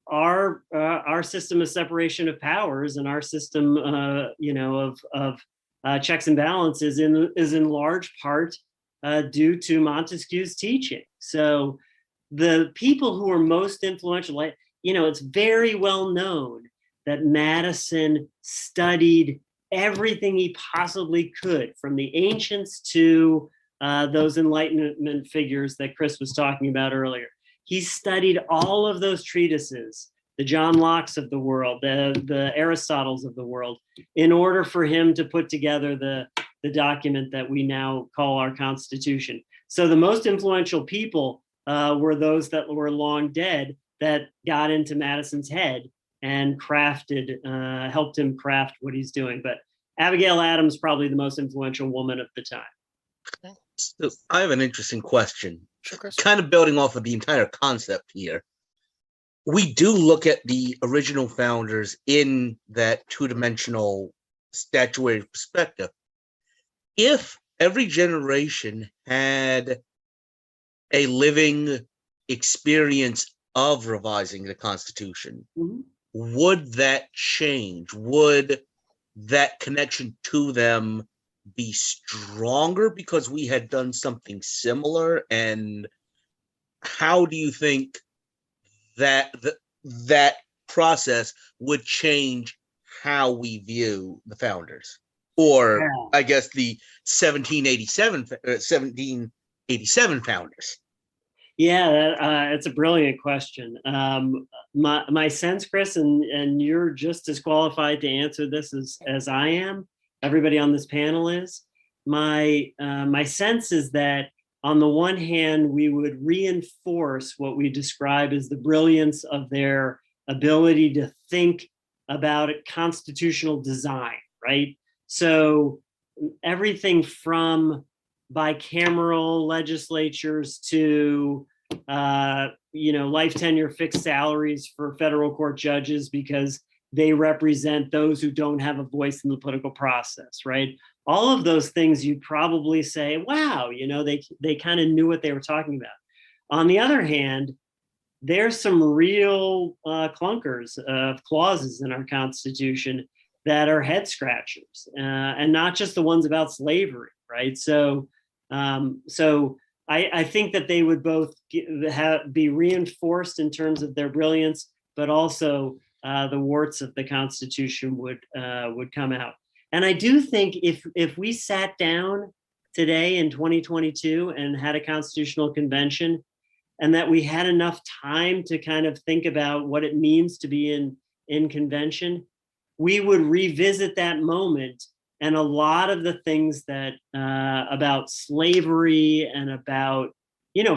our system of separation of powers and our system, of checks and balances is in large part due to Montesquieu's teaching. So the people who are most influential, it's very well known that Madison studied everything he possibly could, from the ancients to those Enlightenment figures that Chris was talking about earlier. He studied all of those treatises the John Locke's of the world, the Aristotles of the world, in order for him to put together the document that we now call our Constitution. So the most influential people were those that were long dead that got into Madison's head and helped him craft what he's doing. But Abigail Adams, probably the most influential woman of the time. So I have an interesting question, Sure, Chris. kind of building off of the entire concept here. We do look at the original founders in that two-dimensional statuary perspective. If every generation had a living experience of revising the Constitution, would that change? Would that connection to them be stronger because we had done something similar? And how do you think that that process would change how we view the founders? Or I guess the 1787 founders. Yeah, it's a brilliant question. My sense, Chris, and you're just as qualified to answer this as I am. Everybody on this panel is. My sense is that on the one hand, we would reinforce what we describe as the brilliance of their ability to think about constitutional design, right? So everything from bicameral legislatures to life tenure fixed salaries for federal court judges because they represent those who don't have a voice in the political process, right? All of those things you'd probably say, wow, they kind of knew what they were talking about. On the other hand, there's some real clunkers of clauses in our Constitution that are head scratchers, and not just the ones about slavery, right? So I think that they would both be reinforced in terms of their brilliance, but also the warts of the Constitution would come out. And I do think if we sat down today in 2022 and had a constitutional convention, and that we had enough time to kind of think about what it means to be in convention, we would revisit that moment. And a lot of the things that about slavery and about,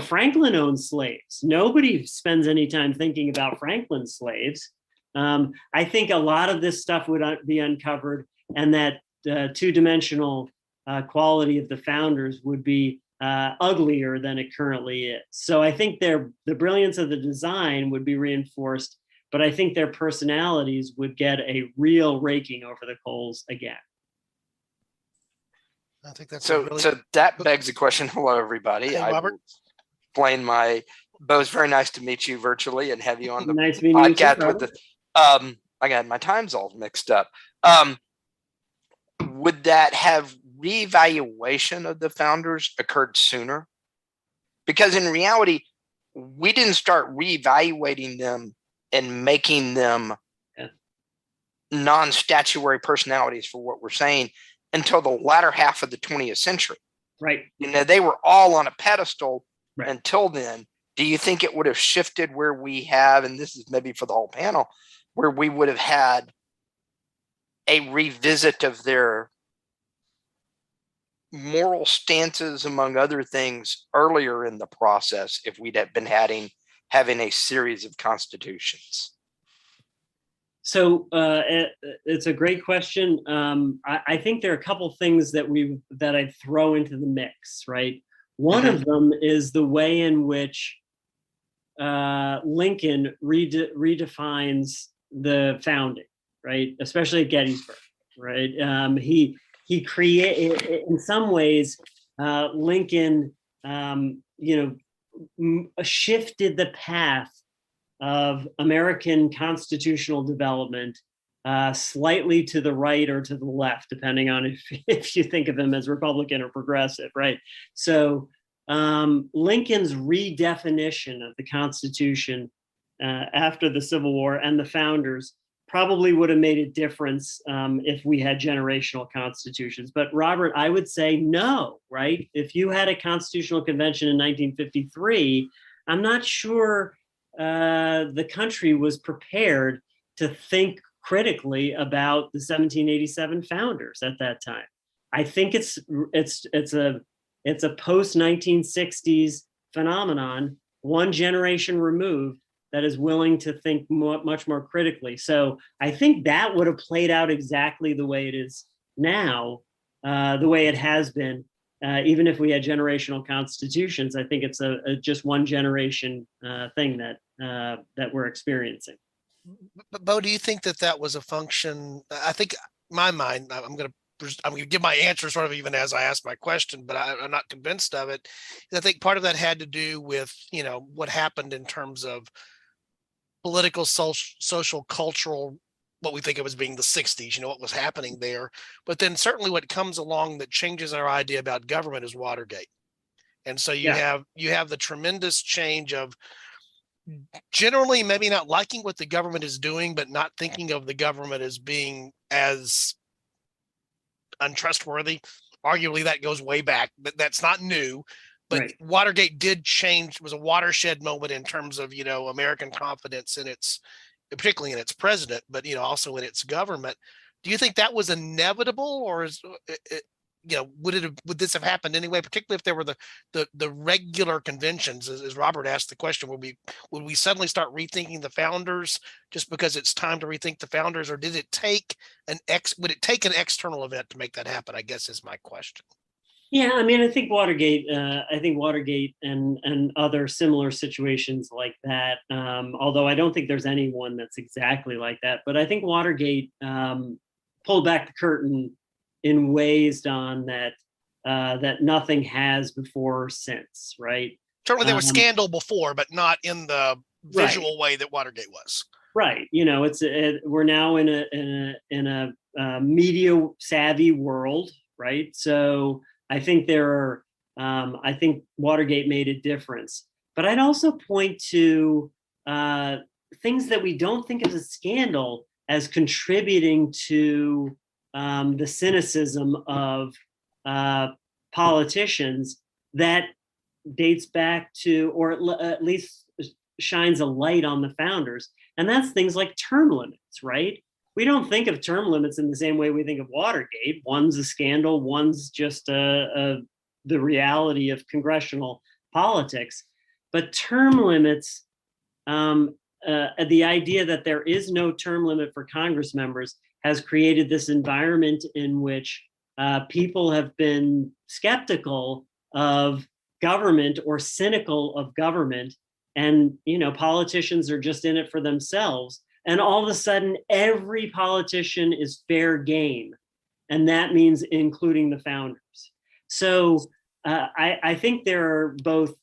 Franklin owned slaves. Nobody spends any time thinking about Franklin's slaves. I think a lot of this stuff would be uncovered, and that two-dimensional quality of the founders would be uglier than it currently is. So I think the brilliance of the design would be reinforced, but I think their personalities would get a real raking over the coals again. I think that's so that begs the question. Hello, everybody. Hey, Robert. Explain Beau, it's very nice to meet you virtually and have you on the nice meeting podcast you, with the I got my times all mixed up. Would that have reevaluation of the founders occurred sooner? Because in reality, we didn't start reevaluating them and making them non-statutory personalities for what we're saying until the latter half of the 20th century. Right. They were all on a pedestal right. until then. Do you think it would have shifted where we have, and this is maybe for the whole panel, where we would have had a revisit of their moral stances, among other things, earlier in the process if we'd have been having a series of constitutions? So it's a great question. I think there are a couple things that I'd throw into the mix, right? One of them is the way in which Lincoln redefines the founding, right? Especially at Gettysburg, right? He created, in some ways, Lincoln, shifted the path of American constitutional development slightly to the right or to the left, depending on if you think of him as Republican or progressive, right? So Lincoln's redefinition of the Constitution after the Civil War and the founders probably would have made a difference if we had generational constitutions. But Robert, I would say no, right? If you had a constitutional convention in 1953, I'm not sure the country was prepared to think critically about the 1787 founders at that time. I think it's a post 1960s phenomenon, one generation removed, that is willing to think much more critically. So I think that would have played out exactly the way it is now, the way it has been. Even if we had generational constitutions, I think it's a just one generation thing that we're experiencing. But Beau, do you think that was a function? I think my mind, I'm going to give my answer sort of even as I ask my question, but I'm not convinced of it. I think part of that had to do with, what happened in terms of political, social, cultural, what we think of as being the 60s, what was happening there. But then certainly what comes along that changes our idea about government is Watergate. And so you have the tremendous change of generally maybe not liking what the government is doing, but not thinking of the government as being as untrustworthy. Arguably that goes way back, but that's not new. But right. Watergate did change, was a watershed moment in terms of, American confidence in particularly in its president, but, also in its government. Do you think that was inevitable, or would this have happened anyway, particularly if there were the regular conventions, as Robert asked the question, would we suddenly start rethinking the founders just because it's time to rethink the founders, or would it take an external event to make that happen, I guess is my question. Yeah, I mean, I think Watergate and other similar situations like that, although I don't think there's anyone that's exactly like that, but I think Watergate pulled back the curtain in ways, Don, that nothing has before or since, right? Certainly there was scandal before, but not in the visual way that Watergate was. Right. We're now in a media savvy world, right? So I think I think Watergate made a difference, but I'd also point to things that we don't think of as a scandal as contributing to the cynicism of politicians that dates back to, or at least shines a light on the founders. And that's things like term limits, right? We don't think of term limits in the same way we think of Watergate. One's a scandal, one's just the reality of congressional politics. But term limits, the idea that there is no term limit for Congress members has created this environment in which people have been skeptical of government or cynical of government. And, politicians are just in it for themselves. And all of a sudden, every politician is fair game. And that means including the founders. So I think there are both,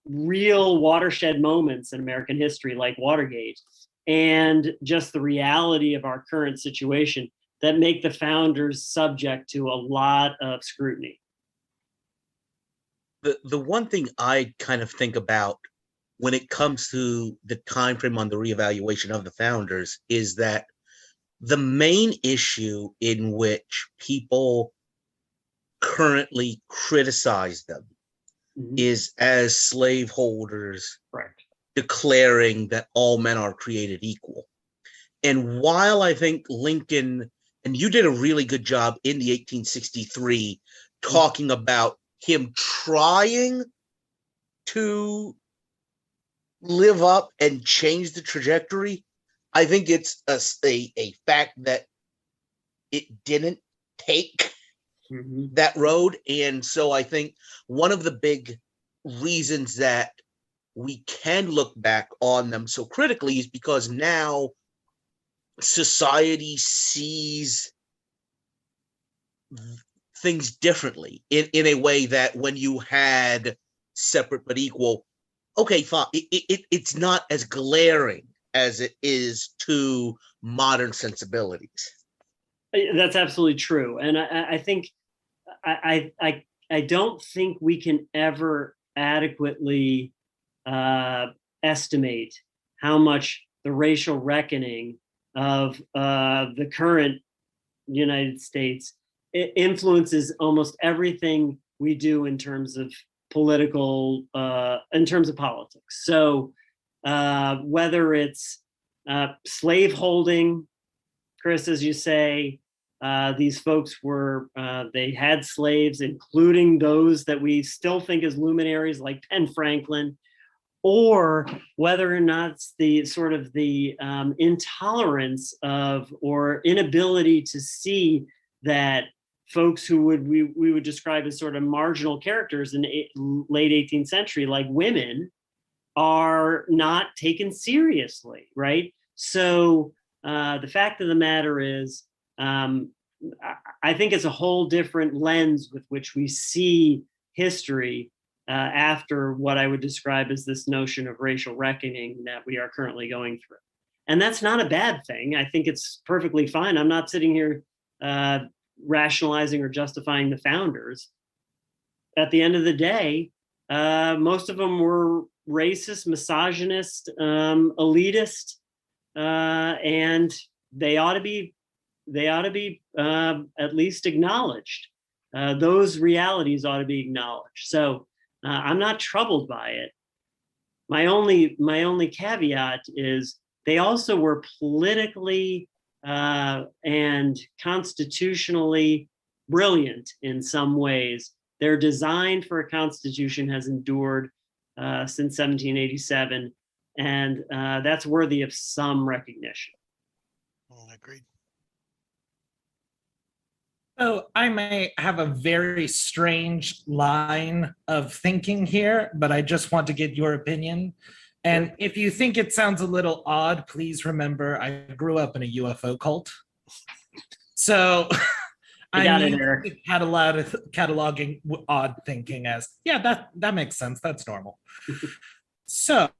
real watershed moments in American history like Watergate, and just the reality of our current situation that make the founders subject to a lot of scrutiny. The one thing I kind of think about when it comes to the time frame on the reevaluation of the founders is that the main issue in which people currently criticize them is as slaveholders declaring that all men are created equal. And while I think Lincoln, and you did a really good job in the 1863 talking about him trying to live up and change the trajectory, I think it's a fact that it didn't take that road. And so I think one of the big reasons that we can look back on them so critically is because now society sees things differently in a way that when you had separate but equal, okay, fine, it's not as glaring as it is to modern sensibilities. That's absolutely true. And I think I don't think we can ever adequately estimate how much the racial reckoning of the current United States influences almost everything we do in terms of political, in terms of politics. So whether it's slaveholding, Chris, as you say, these folks were, they had slaves, including those that we still think as luminaries like Ben Franklin, or whether or not it's the sort of the intolerance of or inability to see that folks who we would describe as sort of marginal characters in the late 18th century, like women, are not taken seriously, right? So the fact of the matter is, I think it's a whole different lens with which we see history after what I would describe as this notion of racial reckoning that we are currently going through. And that's not a bad thing. I think it's perfectly fine. I'm not sitting here rationalizing or justifying the founders. At the end of the day, most of them were racist, misogynist, elitist, and they ought to be at least acknowledged. Those realities ought to be acknowledged. So I'm not troubled by it. My only caveat is they also were politically and constitutionally brilliant in some ways. Their design for a constitution has endured since 1787, and that's worthy of some recognition. Agreed. So I may have a very strange line of thinking here, but I just want to get your opinion. And if you think it sounds a little odd, please remember I grew up in a UFO cult. So I'm cataloging odd thinking as, yeah, that makes sense. That's normal. So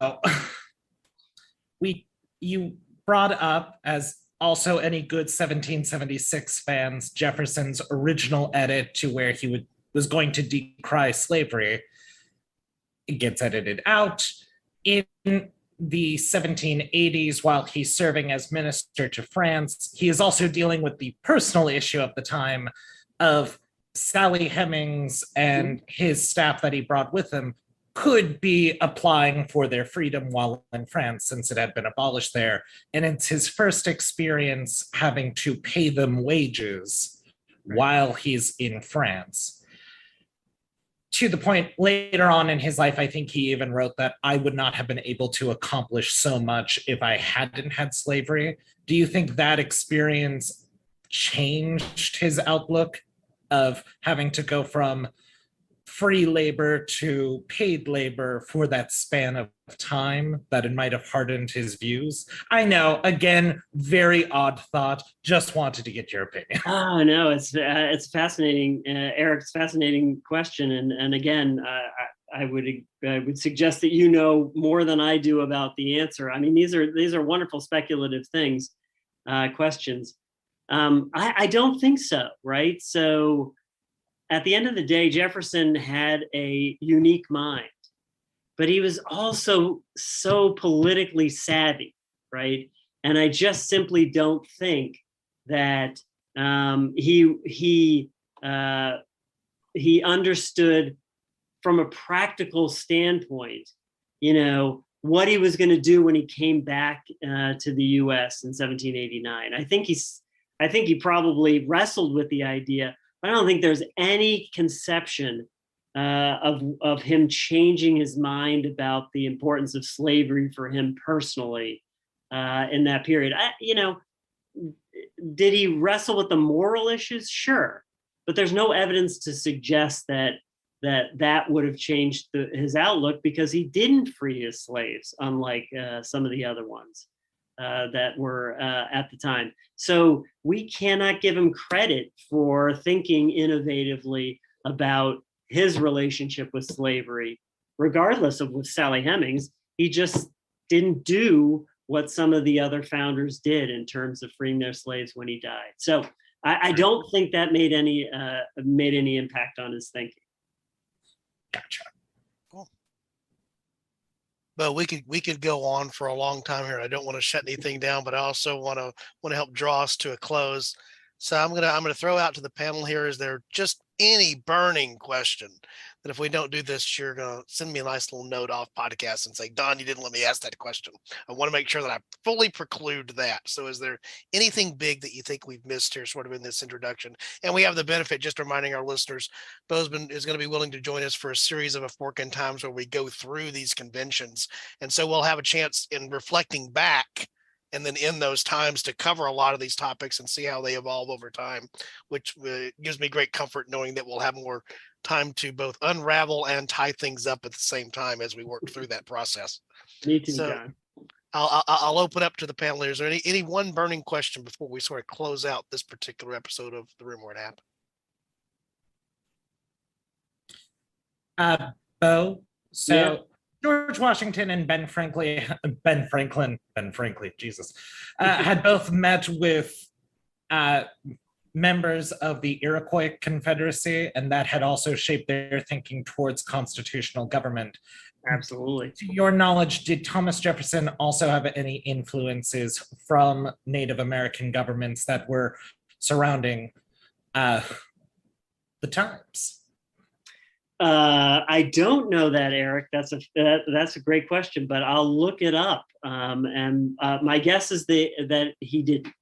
you brought up, as also any good 1776 fans, Jefferson's original edit to where he was going to decry slavery. It gets edited out. In the 1780s, while he's serving as minister to France, he is also dealing with the personal issue of the time of Sally Hemings and his staff that he brought with him could be applying for their freedom while in France, since it had been abolished there. And it's his first experience having to pay them wages while he's in France. To the point later on in his life, I think he even wrote that I would not have been able to accomplish so much if I hadn't had slavery. Do you think that experience changed his outlook of having to go from free labor to paid labor for that span of time, that it might have hardened his views? I know, again, very odd thought. Just wanted to get your opinion. Oh no, it's fascinating, Eric. It's a fascinating question, and again, I would suggest that you know more than I do about the answer. I mean, these are wonderful speculative things, questions. I don't think so, right? So at the end of the day, Jefferson had a unique mind, but he was also so politically savvy, right? And I just simply don't think that he understood from a practical standpoint, what he was going to do when he came back to the U.S. in 1789. I think he probably wrestled with the idea. I don't think there's any conception of him changing his mind about the importance of slavery for him personally in that period. Did he wrestle with the moral issues? Sure, but there's no evidence to suggest that would have changed his outlook, because he didn't free his slaves, unlike some of the other ones that were at the time. So we cannot give him credit for thinking innovatively about his relationship with slavery, regardless of with Sally Hemings. He just didn't do what some of the other founders did in terms of freeing their slaves when he died. So I don't think that made any impact on his thinking. Gotcha. But we could go on for a long time here. I don't want to shut anything down, but I also want to help draw us to a close. So I'm gonna throw out to the panel here, is there just any burning question that if we don't do this, you're going to send me a nice little note off podcast and say, Don, you didn't let me ask that question. I want to make sure that I fully preclude that. So is there anything big that you think we've missed here sort of in this introduction? And we have the benefit, just reminding our listeners, Bozeman is going to be willing to join us for a series of A Fork in Times where we go through these conventions. And so we'll have a chance in reflecting back and then in those times to cover a lot of these topics and see how they evolve over time, which gives me great comfort knowing that we'll have more time to both unravel and tie things up at the same time as we work through that process. Me too, So John. I'll open up to the panel. Is there any one burning question before we sort of close out this particular episode of The Room Where It Happened? Beau, so Yeah. George Washington and Ben Franklin, Jesus, had both met with members of the Iroquois Confederacy, and that had also shaped their thinking towards constitutional government. Absolutely. To your knowledge, did Thomas Jefferson also have any influences from Native American governments that were surrounding the times? I don't know that, Eric. That's a great question, but I'll look it up. And my guess is that he didn't.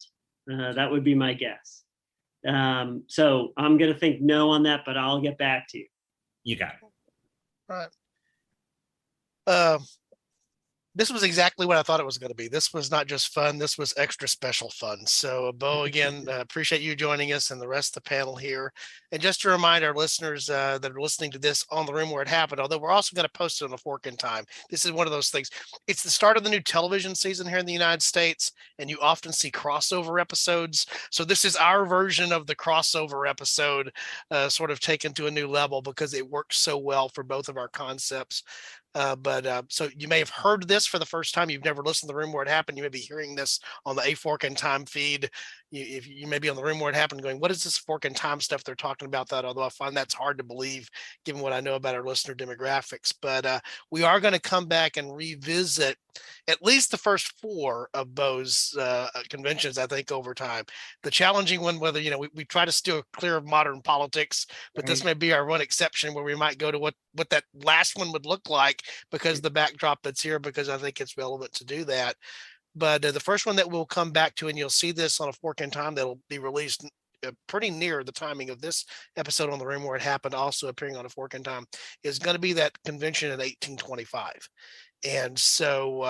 That would be my guess. So I'm going to think no on that, but I'll get back to you. You got it. Right. This was exactly what I thought it was going to be. This was not just fun. This was extra special fun. So, Beau, again, appreciate you joining us and the rest of the panel here. And just to remind our listeners that are listening to this on The Room Where It Happened, although we're also going to post it on A Fork in Time. This is one of those things. It's the start of the new television season here in the United States, and you often see crossover episodes. So this is our version of the crossover episode, sort of taken to a new level because it works so well for both of our concepts. So you may have heard this for the first time. You've never listened to The Room Where It Happened. You may be hearing this on the A Fork in Time feed. If you may be on The Room Where It Happened going, what is this Fork in Time stuff they're talking about that? Although I find that's hard to believe given what I know about our listener demographics. But we are going to come back and revisit at least the first four of Beau's conventions, I think, over time. The challenging one, whether, we try to steer clear of modern politics, but this may be our one exception where we might go to what that last one would look like because the backdrop that's here, because I think it's relevant to do that. But the first one that we'll come back to, and you'll see this on A Fork in Time, that'll be released pretty near the timing of this episode on The Room Where It Happened, also appearing on A Fork in Time, is going to be that convention in 1825. And so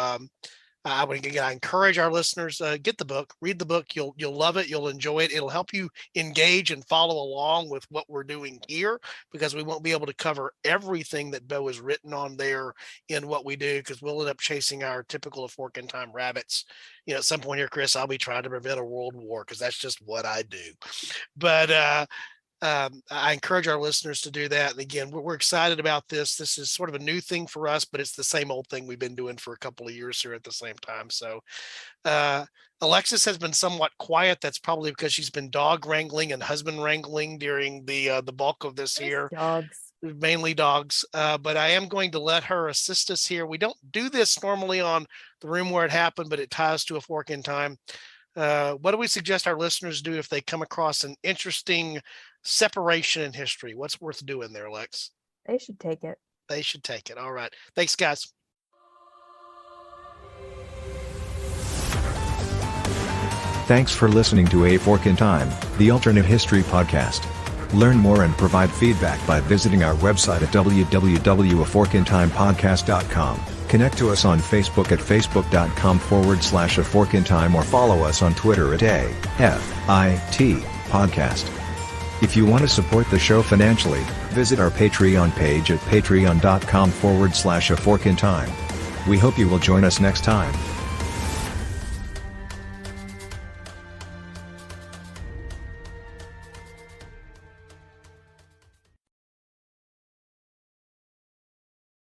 I encourage our listeners, get the book, read the book. You'll love it. You'll enjoy it. It'll help you engage and follow along with what we're doing here, because we won't be able to cover everything that Beau has written on there in what we do, because we'll end up chasing our typical A Fork in Time rabbits. At some point here, Chris, I'll be trying to prevent a world war because that's just what I do. But I encourage our listeners to do that. And again, we're excited about this. This is sort of a new thing for us, but it's the same old thing we've been doing for a couple of years here at the same time. So Alexis has been somewhat quiet. That's probably because she's been dog wrangling and husband wrangling during the bulk of this here. Dogs. Mainly dogs. But I am going to let her assist us here. We don't do this normally on The Room Where It Happened, but it ties to A Fork in Time. What do we suggest our listeners do if they come across an interesting separation in history? What's worth doing there, Lex? They should take it. They should take it. All right. Thanks, guys. Thanks for listening to A Fork in Time, the alternate history podcast. Learn more and provide feedback by visiting our website at www.aforkintimepodcast.com. Connect to us on Facebook at facebook.com/aforkintime, or follow us on Twitter at AFIT Podcast. If you want to support the show financially, visit our Patreon page at patreon.com/aforkintime. We hope you will join us next time.